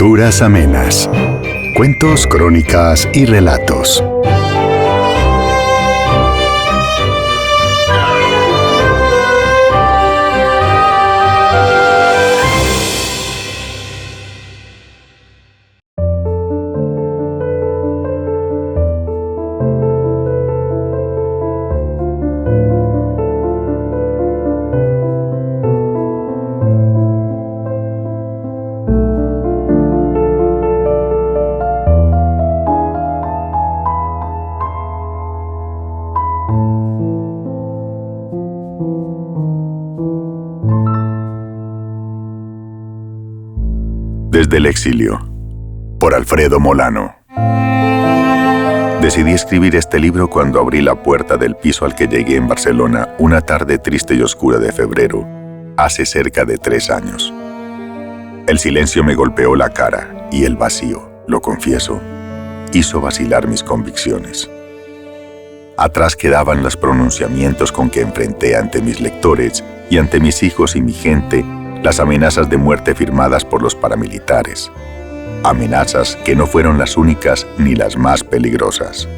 Lecturas amenas. Cuentos, crónicas y relatos. Desde el exilio, por Alfredo Molano. Decidí escribir este libro cuando abrí la puerta del piso al que llegué en Barcelona una tarde triste y oscura de febrero, hace cerca de 3 años. El silencio me golpeó la cara y el vacío, lo confieso, hizo vacilar mis convicciones. Atrás quedaban los pronunciamientos con que enfrenté ante mis lectores y ante mis hijos y mi gente las amenazas de muerte firmadas por los paramilitares. Amenazas que no fueron las únicas ni las más peligrosas.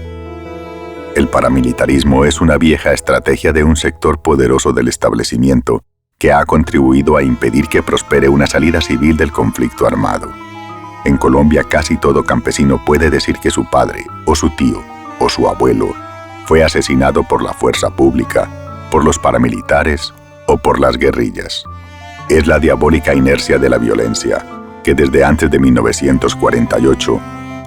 El paramilitarismo es una vieja estrategia de un sector poderoso del establecimiento que ha contribuido a impedir que prospere una salida civil del conflicto armado. En Colombia casi todo campesino puede decir que su padre, o su tío, o su abuelo fue asesinado por la fuerza pública, por los paramilitares o por las guerrillas. Es la diabólica inercia de la violencia, que desde antes de 1948,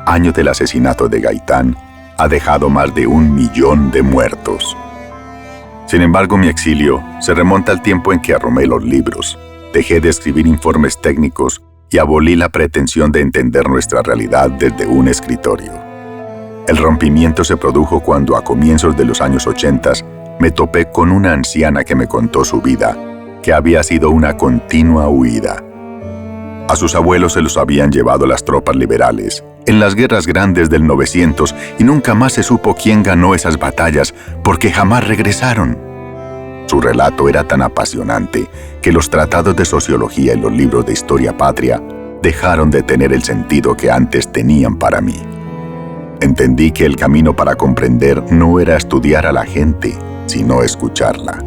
año del asesinato de Gaitán, ha dejado más de 1 millón de muertos. Sin embargo, mi exilio se remonta al tiempo en que arrumé los libros, dejé de escribir informes técnicos y abolí la pretensión de entender nuestra realidad desde un escritorio. El rompimiento se produjo cuando a comienzos de los años 80 me topé con una anciana que me contó su vida, que había sido una continua huida. A sus abuelos se los habían llevado las tropas liberales en las guerras grandes del 900 y nunca más se supo quién ganó esas batallas porque jamás regresaron. Su relato era tan apasionante que los tratados de sociología y los libros de historia patria dejaron de tener el sentido que antes tenían para mí. Entendí que el camino para comprender no era estudiar a la gente, sino escucharla.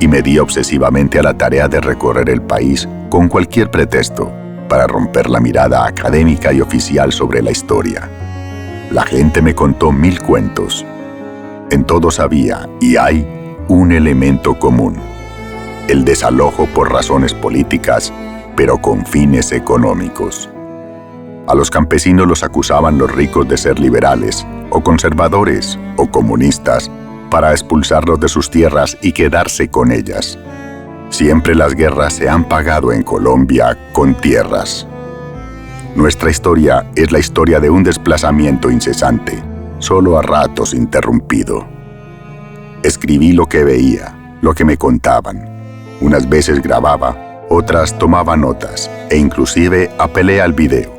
Y me di obsesivamente a la tarea de recorrer el país con cualquier pretexto para romper la mirada académica y oficial sobre la historia. La gente me contó 1000 cuentos. En todos había y hay un elemento común: el desalojo por razones políticas, pero con fines económicos. A los campesinos los acusaban los ricos de ser liberales, o conservadores, o comunistas, para expulsarlos de sus tierras y quedarse con ellas. Siempre las guerras se han pagado en Colombia con tierras. Nuestra historia es la historia de un desplazamiento incesante, solo a ratos interrumpido. Escribí lo que veía, lo que me contaban. Unas veces grababa, otras tomaba notas e inclusive apelé al video.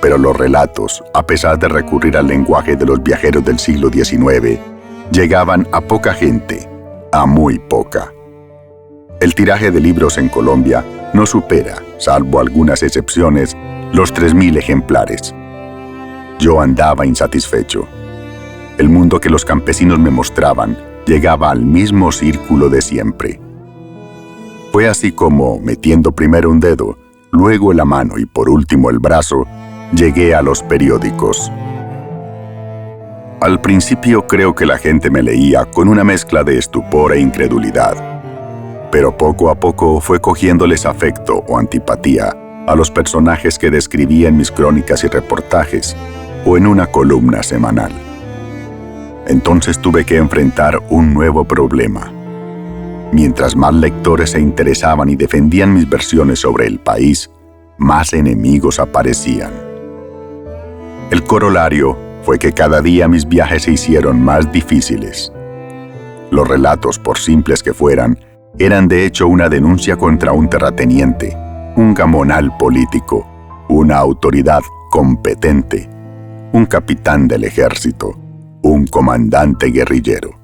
Pero los relatos, a pesar de recurrir al lenguaje de los viajeros del siglo XIX, llegaban a poca gente, a muy poca. El tiraje de libros en Colombia no supera, salvo algunas excepciones, los 3000 ejemplares. Yo andaba insatisfecho. El mundo que los campesinos me mostraban llegaba al mismo círculo de siempre. Fue así como, metiendo primero un dedo, luego la mano y por último el brazo, llegué a los periódicos. Al principio creo que la gente me leía con una mezcla de estupor e incredulidad, pero poco a poco fue cogiéndoles afecto o antipatía a los personajes que describía en mis crónicas y reportajes o en una columna semanal. Entonces tuve que enfrentar un nuevo problema. Mientras más lectores se interesaban y defendían mis versiones sobre el país, más enemigos aparecían. El corolario fue que cada día mis viajes se hicieron más difíciles. Los relatos, por simples que fueran, eran de hecho una denuncia contra un terrateniente, un gamonal político, una autoridad competente, un capitán del ejército, un comandante guerrillero.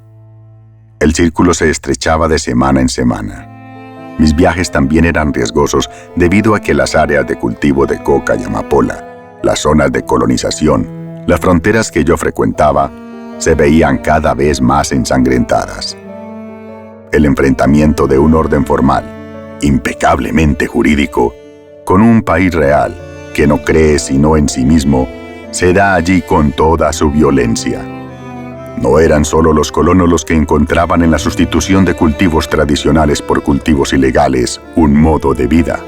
El círculo se estrechaba de semana en semana. Mis viajes también eran riesgosos debido a que las áreas de cultivo de coca y amapola, las zonas de colonización, las fronteras que yo frecuentaba, se veían cada vez más ensangrentadas. El enfrentamiento de un orden formal, impecablemente jurídico, con un país real que no cree sino en sí mismo, se da allí con toda su violencia. No eran solo los colonos los que encontraban en la sustitución de cultivos tradicionales por cultivos ilegales un modo de vida.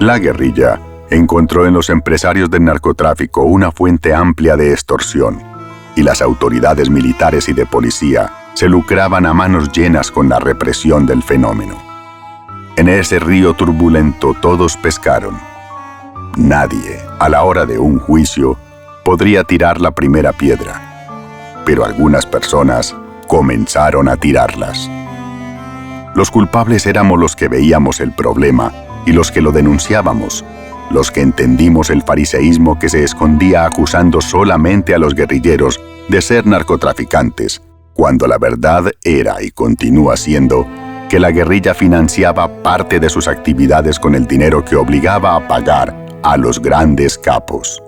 La guerrilla encontró en los empresarios del narcotráfico una fuente amplia de extorsión, y las autoridades militares y de policía se lucraban a manos llenas con la represión del fenómeno. En ese río turbulento todos pescaron. Nadie, a la hora de un juicio, podría tirar la primera piedra, pero algunas personas comenzaron a tirarlas. Los culpables éramos los que veíamos el problema y los que lo denunciábamos, los que entendimos el fariseísmo que se escondía acusando solamente a los guerrilleros de ser narcotraficantes, cuando la verdad era y continúa siendo que la guerrilla financiaba parte de sus actividades con el dinero que obligaba a pagar a los grandes capos.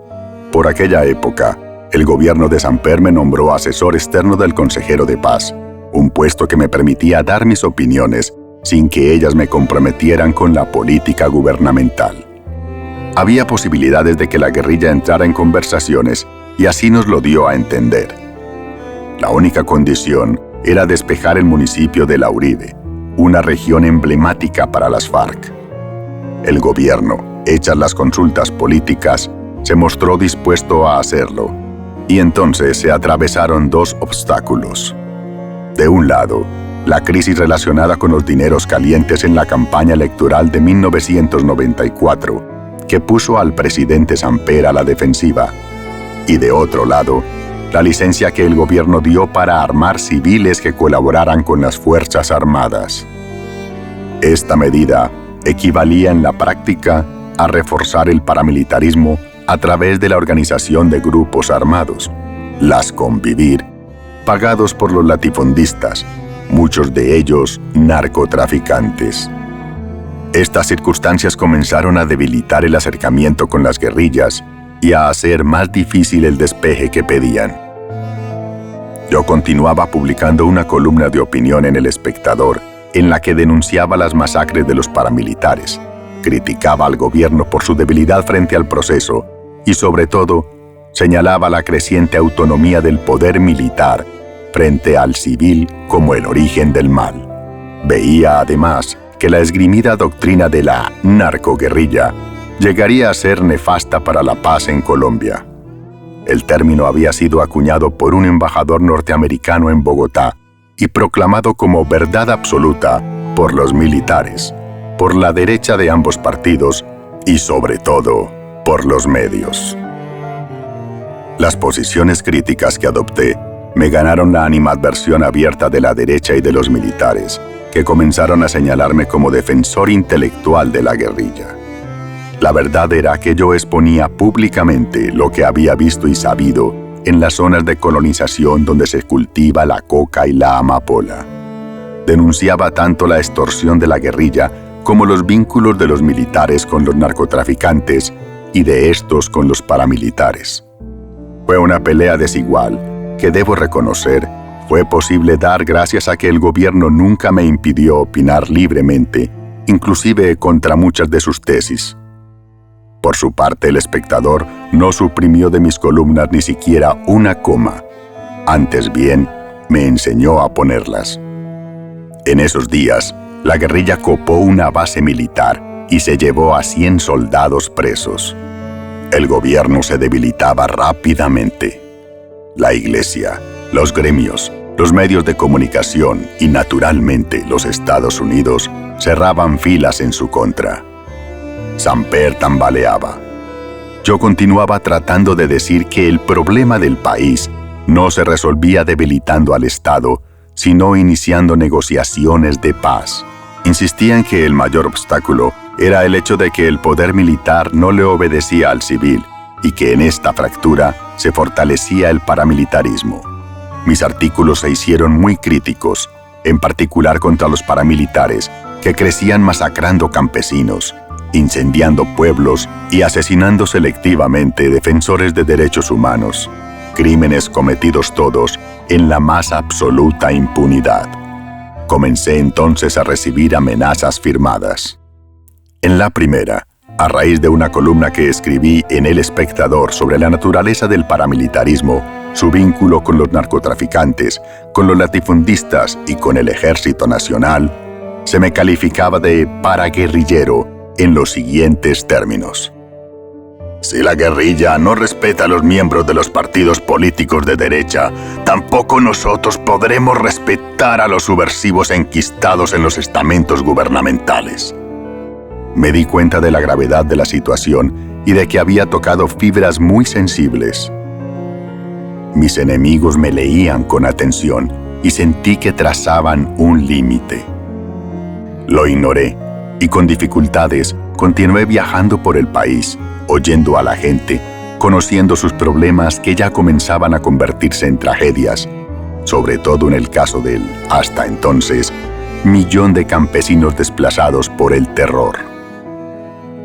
Por aquella época, el gobierno de Samper me nombró asesor externo del consejero de paz, un puesto que me permitía dar mis opiniones sin que ellas me comprometieran con la política gubernamental. Había posibilidades de que la guerrilla entrara en conversaciones y así nos lo dio a entender. La única condición era despejar el municipio de La Uribe, una región emblemática para las FARC. El gobierno, hechas las consultas políticas, se mostró dispuesto a hacerlo, y entonces se atravesaron dos obstáculos. De un lado, la crisis relacionada con los dineros calientes en la campaña electoral de 1994, que puso al presidente Samper a la defensiva, y de otro lado, la licencia que el gobierno dio para armar civiles que colaboraran con las Fuerzas Armadas. Esta medida equivalía en la práctica a reforzar el paramilitarismo a través de la organización de grupos armados, las Convivir, pagados por los latifundistas, muchos de ellos narcotraficantes. Estas circunstancias comenzaron a debilitar el acercamiento con las guerrillas y a hacer más difícil el despeje que pedían. Yo continuaba publicando una columna de opinión en El Espectador, en la que denunciaba las masacres de los paramilitares, criticaba al gobierno por su debilidad frente al proceso y, sobre todo, señalaba la creciente autonomía del poder militar frente al civil como el origen del mal. Veía, además, que la esgrimida doctrina de la narcoguerrilla llegaría a ser nefasta para la paz en Colombia. El término había sido acuñado por un embajador norteamericano en Bogotá y proclamado como verdad absoluta por los militares, por la derecha de ambos partidos y, sobre todo, por los medios. Las posiciones críticas que adopté me ganaron la animadversión abierta de la derecha y de los militares, que comenzaron a señalarme como defensor intelectual de la guerrilla. La verdad era que yo exponía públicamente lo que había visto y sabido en las zonas de colonización donde se cultiva la coca y la amapola. Denunciaba tanto la extorsión de la guerrilla como los vínculos de los militares con los narcotraficantes y de estos con los paramilitares. Fue una pelea desigual que, debo reconocer, fue posible dar gracias a que el gobierno nunca me impidió opinar libremente, inclusive contra muchas de sus tesis. Por su parte, El Espectador no suprimió de mis columnas ni siquiera una coma. Antes bien, me enseñó a ponerlas. En esos días, la guerrilla copó una base militar y se llevó a 100 soldados presos. El gobierno se debilitaba rápidamente. La iglesia, los gremios, los medios de comunicación y, naturalmente, los Estados Unidos cerraban filas en su contra. Samper tambaleaba. Yo continuaba tratando de decir que el problema del país no se resolvía debilitando al Estado, sino iniciando negociaciones de paz. Insistía en que el mayor obstáculo era el hecho de que el poder militar no le obedecía al civil y que en esta fractura se fortalecía el paramilitarismo. Mis artículos se hicieron muy críticos, en particular contra los paramilitares, que crecían masacrando campesinos, incendiando pueblos y asesinando selectivamente defensores de derechos humanos, crímenes cometidos todos en la más absoluta impunidad. Comencé entonces a recibir amenazas firmadas. En la primera, a raíz de una columna que escribí en El Espectador sobre la naturaleza del paramilitarismo, su vínculo con los narcotraficantes, con los latifundistas y con el Ejército Nacional, se me calificaba de paraguerrillero en los siguientes términos. Si la guerrilla no respeta a los miembros de los partidos políticos de derecha, tampoco nosotros podremos respetar a los subversivos enquistados en los estamentos gubernamentales. Me di cuenta de la gravedad de la situación y de que había tocado fibras muy sensibles. Mis enemigos me leían con atención y sentí que trazaban un límite. Lo ignoré y con dificultades continué viajando por el país, oyendo a la gente, conociendo sus problemas que ya comenzaban a convertirse en tragedias, sobre todo en el caso del, hasta entonces, millón de campesinos desplazados por el terror.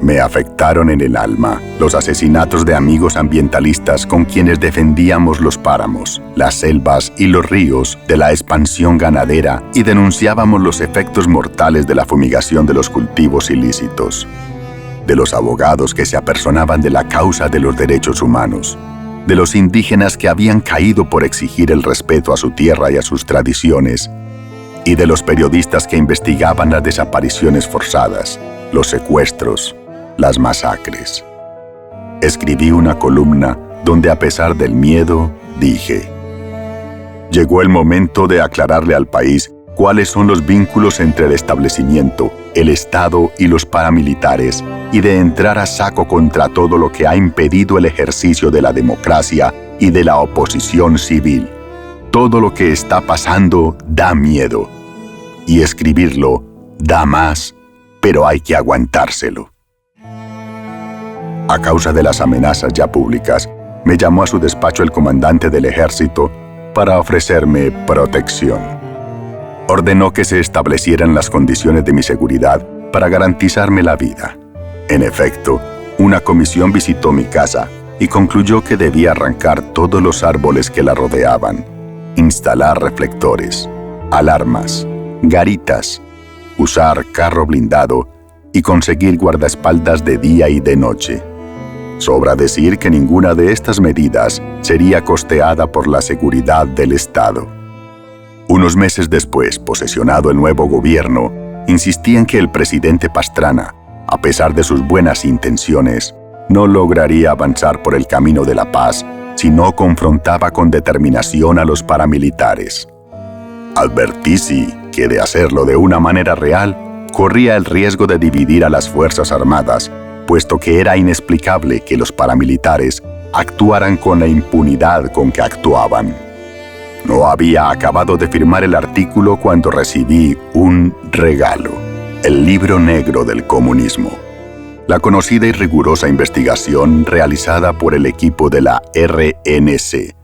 Me afectaron en el alma los asesinatos de amigos ambientalistas con quienes defendíamos los páramos, las selvas y los ríos de la expansión ganadera y denunciábamos los efectos mortales de la fumigación de los cultivos ilícitos, de los abogados que se apersonaban de la causa de los derechos humanos, de los indígenas que habían caído por exigir el respeto a su tierra y a sus tradiciones, y de los periodistas que investigaban las desapariciones forzadas, los secuestros, las masacres. Escribí una columna donde, a pesar del miedo, dije: llegó el momento de aclararle al país cuáles son los vínculos entre el establecimiento, el Estado y los paramilitares, y de entrar a saco contra todo lo que ha impedido el ejercicio de la democracia y de la oposición civil. Todo lo que está pasando da miedo, y escribirlo da más, pero hay que aguantárselo. A causa de las amenazas ya públicas, me llamó a su despacho el comandante del ejército para ofrecerme protección. Ordenó que se establecieran las condiciones de mi seguridad para garantizarme la vida. En efecto, una comisión visitó mi casa y concluyó que debía arrancar todos los árboles que la rodeaban, instalar reflectores, alarmas, garitas, usar carro blindado y conseguir guardaespaldas de día y de noche. Sobra decir que ninguna de estas medidas sería costeada por la seguridad del Estado. Unos meses después, posesionado el nuevo gobierno, insistía en que el presidente Pastrana, a pesar de sus buenas intenciones, no lograría avanzar por el camino de la paz si no confrontaba con determinación a los paramilitares. Advertí que de hacerlo de una manera real, corría el riesgo de dividir a las Fuerzas Armadas, puesto que era inexplicable que los paramilitares actuaran con la impunidad con que actuaban. No había acabado de firmar el artículo cuando recibí un regalo: el libro negro del comunismo. La conocida y rigurosa investigación realizada por el equipo de la RNC,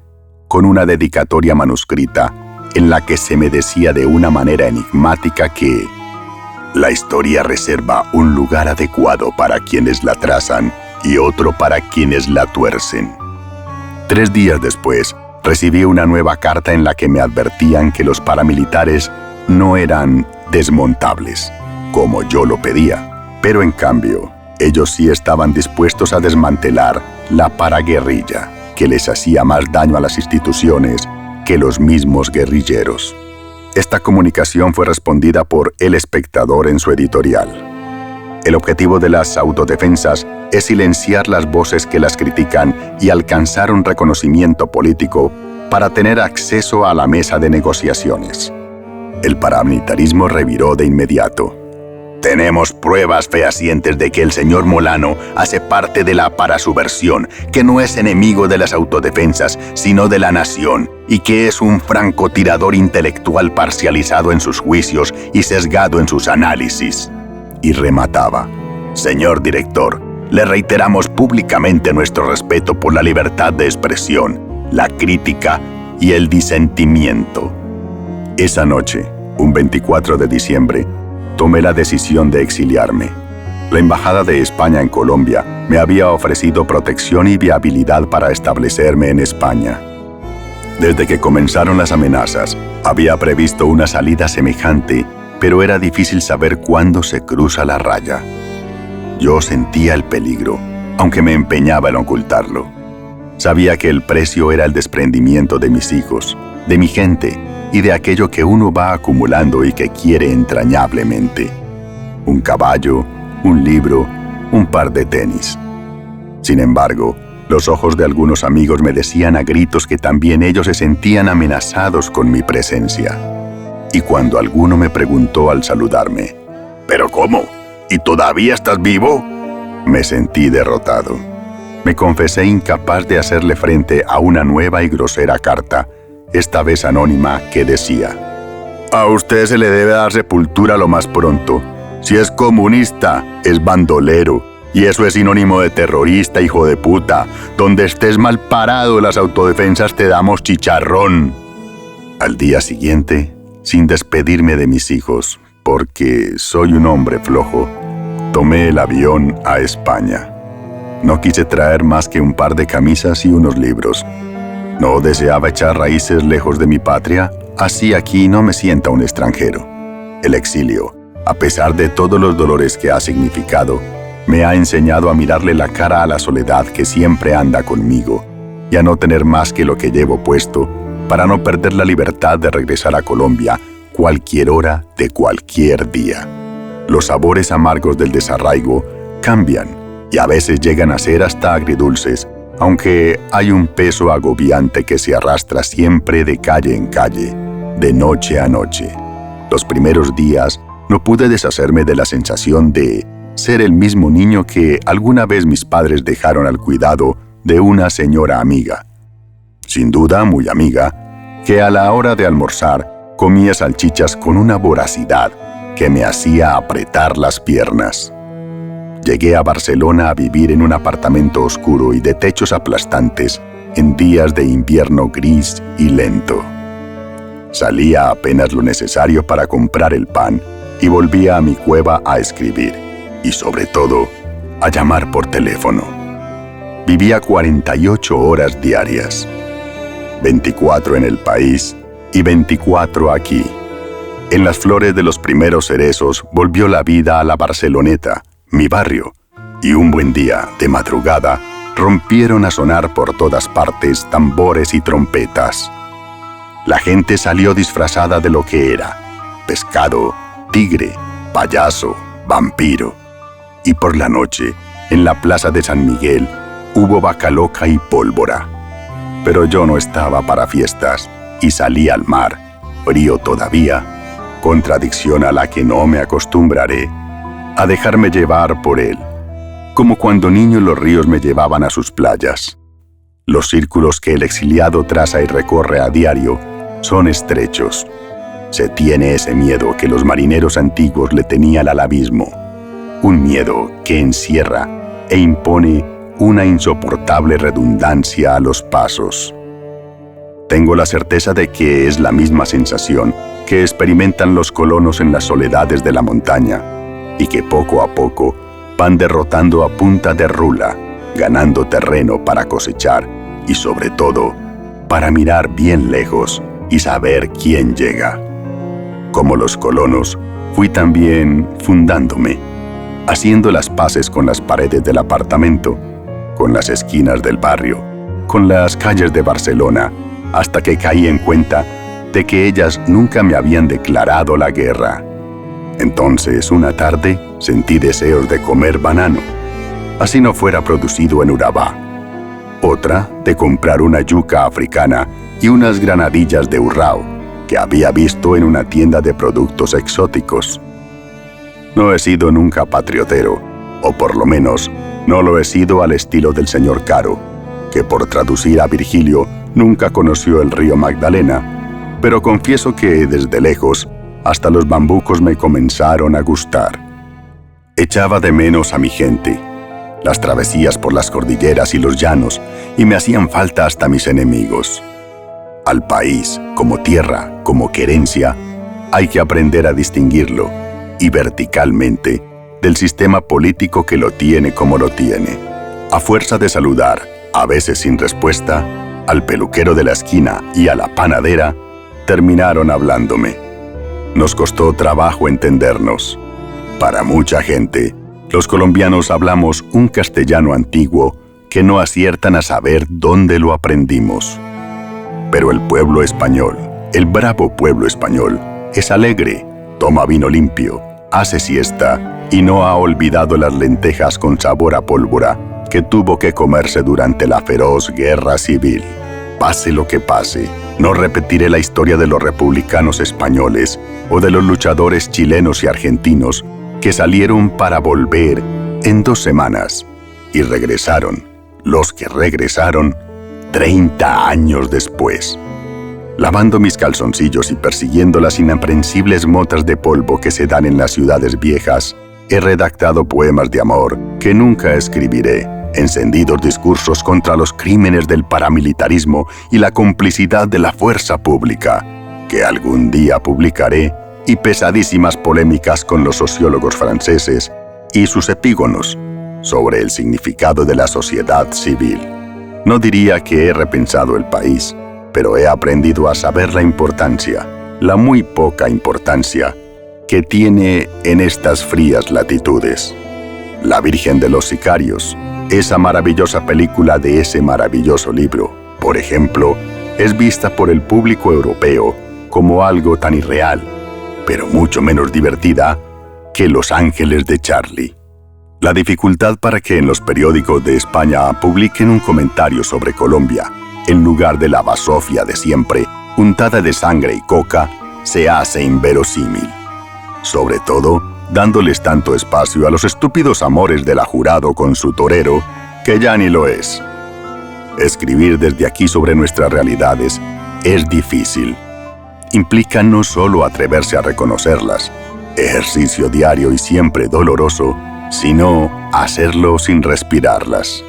con una dedicatoria manuscrita en la que se me decía de una manera enigmática que la historia reserva un lugar adecuado para quienes la trazan y otro para quienes la tuercen. 3 días después, recibí una nueva carta en la que me advertían que los paramilitares no eran desmontables, como yo lo pedía, pero en cambio, ellos sí estaban dispuestos a desmantelar la paraguerrilla, que les hacía más daño a las instituciones que los mismos guerrilleros. Esta comunicación fue respondida por El Espectador en su editorial. El objetivo de las autodefensas es silenciar las voces que las critican y alcanzar un reconocimiento político para tener acceso a la mesa de negociaciones. El paramilitarismo reviró de inmediato. Tenemos pruebas fehacientes de que el señor Molano hace parte de la parasubversión, que no es enemigo de las autodefensas, sino de la nación, y que es un francotirador intelectual parcializado en sus juicios y sesgado en sus análisis. Y remataba: señor director, le reiteramos públicamente nuestro respeto por la libertad de expresión, la crítica y el disentimiento. Esa noche, un 24 de diciembre, tomé la decisión de exiliarme. La Embajada de España en Colombia me había ofrecido protección y viabilidad para establecerme en España. Desde que comenzaron las amenazas, había previsto una salida semejante, pero era difícil saber cuándo se cruza la raya. Yo sentía el peligro, aunque me empeñaba en ocultarlo. Sabía que el precio era el desprendimiento de mis hijos, de mi gente y de aquello que uno va acumulando y que quiere entrañablemente. Un caballo, un libro, un par de tenis. Sin embargo, los ojos de algunos amigos me decían a gritos que también ellos se sentían amenazados con mi presencia. Y cuando alguno me preguntó al saludarme, ¿pero cómo? ¿Y todavía estás vivo? Me sentí derrotado. Me confesé incapaz de hacerle frente a una nueva y grosera carta, esta vez anónima, que decía: a usted se le debe dar sepultura lo más pronto. Si es comunista, es bandolero, y eso es sinónimo de terrorista, hijo de puta. Donde estés mal parado, las autodefensas te damos chicharrón. Al día siguiente, sin despedirme de mis hijos, porque soy un hombre flojo, tomé el avión a España. No quise traer más que un par de camisas y unos libros. No deseaba echar raíces lejos de mi patria, así aquí no me sienta un extranjero. El exilio, a pesar de todos los dolores que ha significado, me ha enseñado a mirarle la cara a la soledad que siempre anda conmigo y a no tener más que lo que llevo puesto para no perder la libertad de regresar a Colombia cualquier hora de cualquier día. Los sabores amargos del desarraigo cambian y a veces llegan a ser hasta agridulces, aunque hay un peso agobiante que se arrastra siempre de calle en calle, de noche a noche. Los primeros días no pude deshacerme de la sensación de ser el mismo niño que alguna vez mis padres dejaron al cuidado de una señora amiga. Sin duda muy amiga, que a la hora de almorzar comía salchichas con una voracidad que me hacía apretar las piernas. Llegué a Barcelona a vivir en un apartamento oscuro y de techos aplastantes en días de invierno gris y lento. Salía apenas lo necesario para comprar el pan y volvía a mi cueva a escribir y, sobre todo, a llamar por teléfono. Vivía 48 horas diarias, 24 en el país y 24 aquí. En las flores de los primeros cerezos volvió la vida a la Barceloneta, mi barrio, y un buen día, de madrugada, rompieron a sonar por todas partes tambores y trompetas. La gente salió disfrazada de lo que era: pescado, tigre, payaso, vampiro. Y por la noche, en la plaza de San Miguel, hubo vaca loca y pólvora. Pero yo no estaba para fiestas y salí al mar, frío todavía, contradicción a la que no me acostumbraré, a dejarme llevar por él, como cuando niño los ríos me llevaban a sus playas. Los círculos que el exiliado traza y recorre a diario son estrechos. Se tiene ese miedo que los marineros antiguos le tenían al abismo, un miedo que encierra e impone una insoportable redundancia a los pasos. Tengo la certeza de que es la misma sensación que experimentan los colonos en las soledades de la montaña y que poco a poco van derrotando a punta de rula, ganando terreno para cosechar y, sobre todo, para mirar bien lejos y saber quién llega. Como los colonos, fui también fundándome, haciendo las paces con las paredes del apartamento, con las esquinas del barrio, con las calles de Barcelona, hasta que caí en cuenta de que ellas nunca me habían declarado la guerra. Entonces, una tarde, sentí deseos de comer banano, así no fuera producido en Urabá. Otra, de comprar una yuca africana y unas granadillas de Urrao, que había visto en una tienda de productos exóticos. No he sido nunca patriotero, o por lo menos no lo he sido al estilo del señor Caro, que por traducir a Virgilio nunca conoció el río Magdalena, pero confieso que desde lejos hasta los bambucos me comenzaron a gustar. Echaba de menos a mi gente, las travesías por las cordilleras y los llanos, y me hacían falta hasta mis enemigos. Al país, como tierra, como querencia, hay que aprender a distinguirlo, y verticalmente del sistema político que lo tiene como lo tiene. A fuerza de saludar, a veces sin respuesta, al peluquero de la esquina y a la panadera, terminaron hablándome. Nos costó trabajo entendernos. Para mucha gente, los colombianos hablamos un castellano antiguo que no aciertan a saber dónde lo aprendimos. Pero el pueblo español, el bravo pueblo español, es alegre, toma vino limpio, hace siesta y no ha olvidado las lentejas con sabor a pólvora que tuvo que comerse durante la feroz guerra civil. Pase lo que pase, no repetiré la historia de los republicanos españoles o de los luchadores chilenos y argentinos que salieron para volver en 2 semanas y regresaron, los que regresaron, 30 años después. Lavando mis calzoncillos y persiguiendo las inaprensibles motas de polvo que se dan en las ciudades viejas, he redactado poemas de amor que nunca escribiré, encendidos discursos contra los crímenes del paramilitarismo y la complicidad de la fuerza pública, que algún día publicaré, y pesadísimas polémicas con los sociólogos franceses y sus epígonos sobre el significado de la sociedad civil. No diría que he repensado el país, pero he aprendido a saber la importancia, la muy poca importancia, que tiene en estas frías latitudes. La Virgen de los Sicarios, esa maravillosa película de ese maravilloso libro, por ejemplo, es vista por el público europeo como algo tan irreal, pero mucho menos divertida que Los Ángeles de Charlie. La dificultad para que en los periódicos de España publiquen un comentario sobre Colombia, en lugar de la basofia de siempre, untada de sangre y coca, se hace inverosímil. Sobre todo, dándoles tanto espacio a los estúpidos amores de la Jurado con su torero, que ya ni lo es. Escribir desde aquí sobre nuestras realidades es difícil. Implica no solo atreverse a reconocerlas, ejercicio diario y siempre doloroso, sino hacerlo sin respirarlas.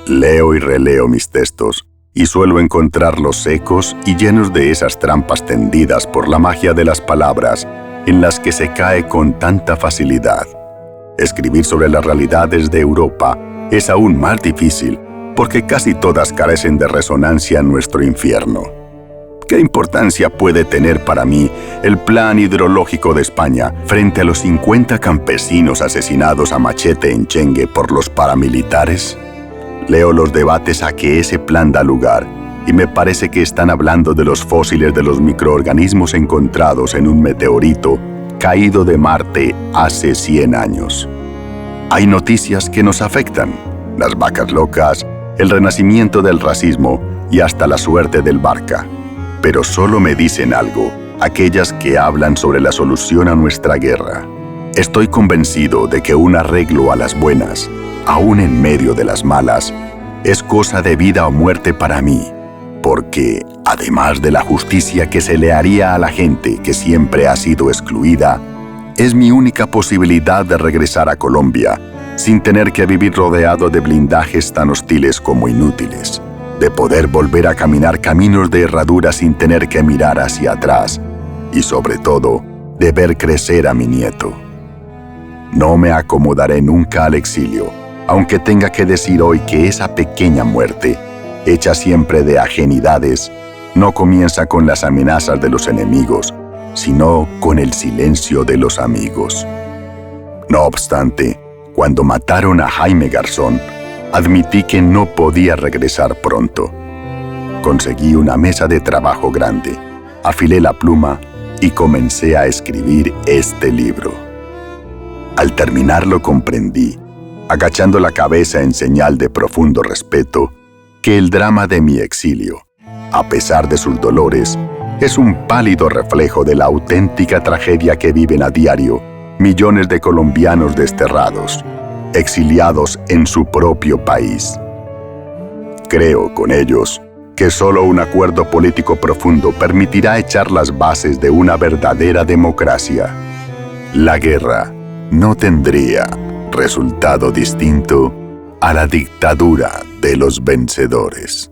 Leo y releo mis textos, y suelo encontrarlos secos y llenos de esas trampas tendidas por la magia de las palabras en las que se cae con tanta facilidad. Escribir sobre las realidades de Europa es aún más difícil porque casi todas carecen de resonancia en nuestro infierno. ¿Qué importancia puede tener para mí el plan hidrológico de España frente a los 50 campesinos asesinados a machete en Chengue por los paramilitares? Leo los debates a que ese plan da lugar y me parece que están hablando de los fósiles de los microorganismos encontrados en un meteorito caído de Marte hace 100 años. Hay noticias que nos afectan: las vacas locas, el renacimiento del racismo y hasta la suerte del Barca. Pero solo me dicen algo aquellas que hablan sobre la solución a nuestra guerra. Estoy convencido de que un arreglo a las buenas, aún en medio de las malas, es cosa de vida o muerte para mí, porque, además de la justicia que se le haría a la gente que siempre ha sido excluida, es mi única posibilidad de regresar a Colombia sin tener que vivir rodeado de blindajes tan hostiles como inútiles, de poder volver a caminar caminos de herradura sin tener que mirar hacia atrás y, sobre todo, de ver crecer a mi nieto. No me acomodaré nunca al exilio, aunque tenga que decir hoy que esa pequeña muerte, hecha siempre de ajenidades, no comienza con las amenazas de los enemigos, sino con el silencio de los amigos. No obstante, cuando mataron a Jaime Garzón, admití que no podía regresar pronto. Conseguí una mesa de trabajo grande, afilé la pluma y comencé a escribir este libro. Al terminarlo comprendí, agachando la cabeza en señal de profundo respeto, que el drama de mi exilio, a pesar de sus dolores, es un pálido reflejo de la auténtica tragedia que viven a diario millones de colombianos desterrados, exiliados en su propio país. Creo con ellos que solo un acuerdo político profundo permitirá echar las bases de una verdadera democracia. La guerra no tendría resultado distinto a la dictadura de los vencedores.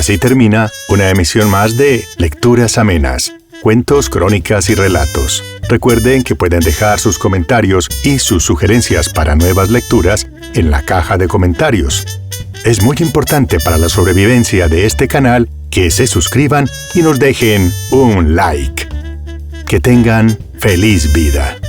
así termina una emisión más de Lecturas Amenas, cuentos, crónicas y relatos. Recuerden que pueden dejar sus comentarios y sus sugerencias para nuevas lecturas en la caja de comentarios. Es muy importante para la sobrevivencia de este canal que se suscriban y nos dejen un like. Que tengan feliz vida.